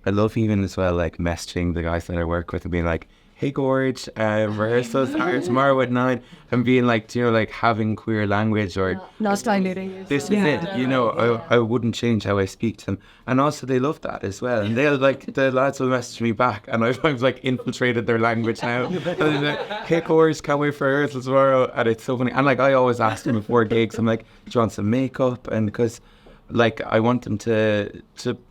I love even as well, like messaging the guys that I work with and being like, hey Gorge, rehearsal starts tomorrow at 9, and being like, you know, like having queer language or not diluting it. this is it, you know, I wouldn't change how I speak to them. And also they love that as well, and they'll like, the lads will message me back and I've like infiltrated their language now. And they're like, hey Gorge, can't wait for rehearsal tomorrow. And it's so funny, and like I always ask them before gigs, I'm like, do you want some makeup? And because like I want them to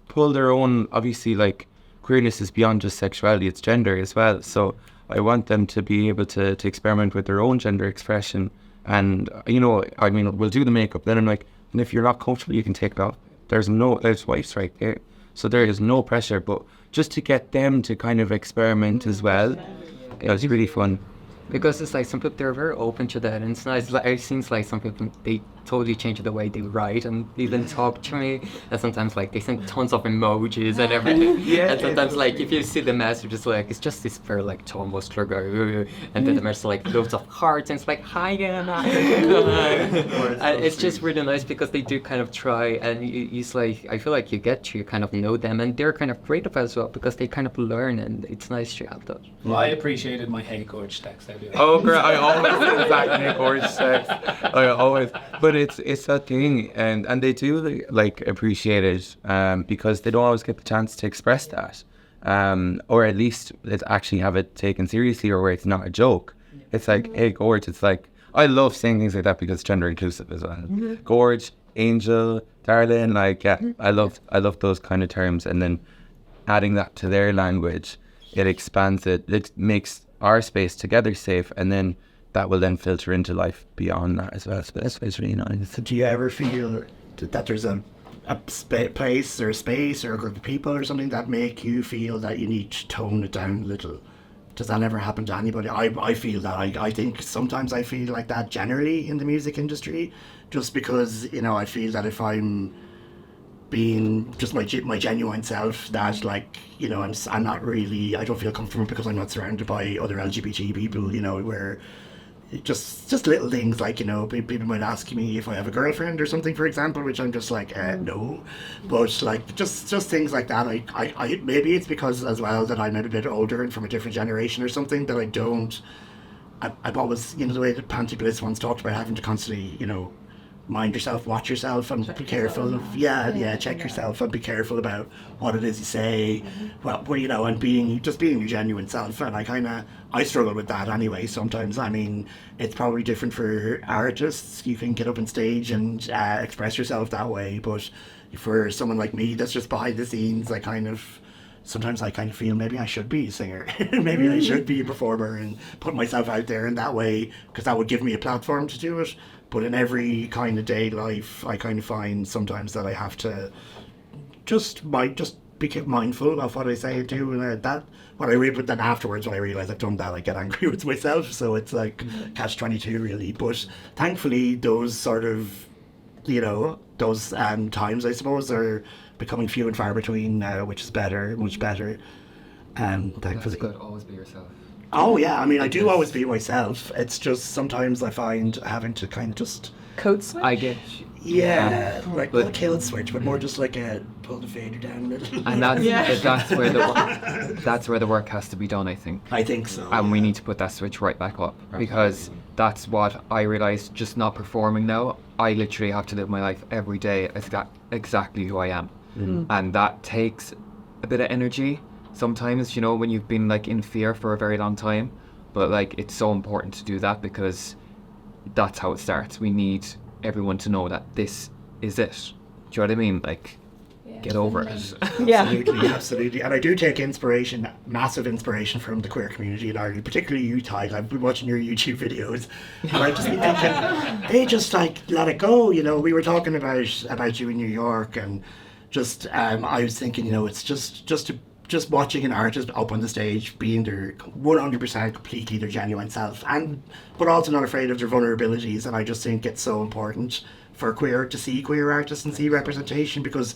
pull their own, obviously like queerness is beyond just sexuality, it's gender as well. So I want them to be able to experiment with their own gender expression. And, you know, I mean, we'll do the makeup. Then I'm like, and if you're not comfortable, you can take it off. There's wipes right there. So there is no pressure. But just to get them to kind of experiment as well, it was really fun. Because it's like some people, they're very open to that, and it's nice. Like, it seems like some people, they totally change the way they write and even talk to me, and sometimes like they send tons of emojis and everything. And sometimes like if you see the message, it's like, it's just this very like tall muscular guy, and then the message like loads of hearts, and it's like, hi Anna. And it's just really nice because they do kind of try, and it's like, I feel like you get to kind of know them, and they're kind of creative as well because they kind of learn, and it's nice to have that. Well, I appreciated my hey Gorge text. Oh, great! I always do that Hey Gorge text. I always, but it's that thing, and they do like appreciate it, because they don't always get the chance to express that, or at least actually have it taken seriously, or where it's not a joke. It's like, hey Gorge. It's like, I love saying things like that because it's gender inclusive as well. Gorge, angel, darling, like I love those kind of terms, and then adding that to their language, it expands it. It makes our space together safe, and then that will then filter into life beyond that as well. So that's really nice. Do you ever feel that there's a place or a space or a group of people or something that make you feel that you need to tone it down a little? Does that ever happen to anybody? I feel that. I think sometimes I feel like that generally in the music industry, just because, you know, I feel that if I'm being just my genuine self, that like, you know, I'm not really, I don't feel comfortable because I'm not surrounded by other LGBT people, you know, where just little things like, you know, people might ask me if I have a girlfriend or something, for example, which I'm just like, no. But like just things like that, I maybe it's because as well that I'm a bit older and from a different generation or something, that I've always, you know, the way that Panty Bliss once talked about having to constantly, you know, mind yourself, watch yourself, and be careful of check yourself and be careful about what it is you say. Well, you know, and being your genuine self. And I struggle with that anyway sometimes. I mean, it's probably different for artists. You can get up on stage and express yourself that way, but for someone like me that's just behind the scenes, sometimes I kind of feel maybe I should be a singer. Maybe I should be a performer and put myself out there in that way, because that would give me a platform to do it. But in every kind of day life, I kind of find sometimes that I have to just be mindful of what I say and do, and but then afterwards when I realise I've done that, I get angry with myself. So it's like catch-22 really. But thankfully those sort of, you know, those times, I suppose, are becoming few and far between now, which is better, much better. Thankfully. That's good. Always be yourself. Oh yeah, I mean, I do always be myself. It's just sometimes I find having to kind of just Code switch? I get like not a kill switch, but more just like a pull the fader down a little. And that's where the work has to be done, I think. I think so. And we need to put that switch right back up, because that's what I realised just not performing now. I literally have to live my life every day as exactly who I am. And that takes a bit of energy sometimes, you know, when you've been like in fear for a very long time. But like, it's so important to do that, because that's how it starts. We need everyone to know that this is it. Do you know what I mean? Like, get over it. Absolutely. And I do take massive inspiration from the queer community in Ireland, particularly you, Tadgh. I've been watching your YouTube videos, and I've just been thinking, they just like let it go. You know, we were talking about you in New York, and just I was thinking, you know, it's just watching an artist up on the stage being their 100% completely their genuine self, but also not afraid of their vulnerabilities. And I just think it's so important for to see queer artists and see representation, because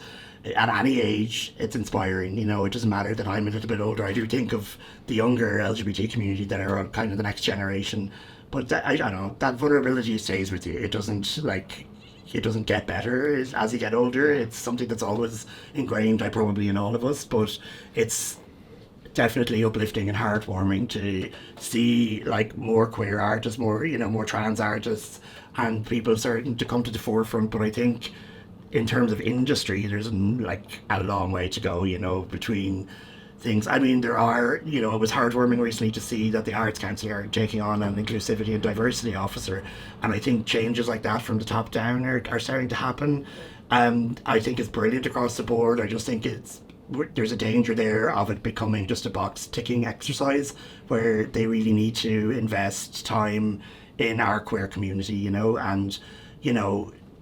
at any age it's inspiring. You know, it doesn't matter that I'm a little bit older. I do think of the younger LGBT community that are kind of the next generation, but I don't know, that vulnerability stays with you. It doesn't, like, it doesn't get better as you get older. It's something that's always ingrained, probably in all of us, but it's definitely uplifting and heartwarming to see like more queer artists, more trans artists, and people starting to come to the forefront. But I think in terms of industry, there's like a long way to go, between things. I mean, there are, it was heartwarming recently to see that the Arts Council are taking on an inclusivity and diversity officer, and I think changes like that from the top down are starting to happen. I think it's brilliant across the board. I just think there's a danger there of it becoming just a box ticking exercise where they really need to invest time in our queer community, and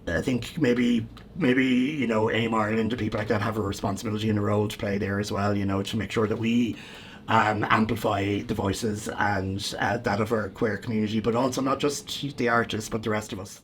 I think maybe AIM Ireland and people like that have a responsibility and a role to play there as well, to make sure that we amplify the voices and that of our queer community, but also not just the artists but the rest of us.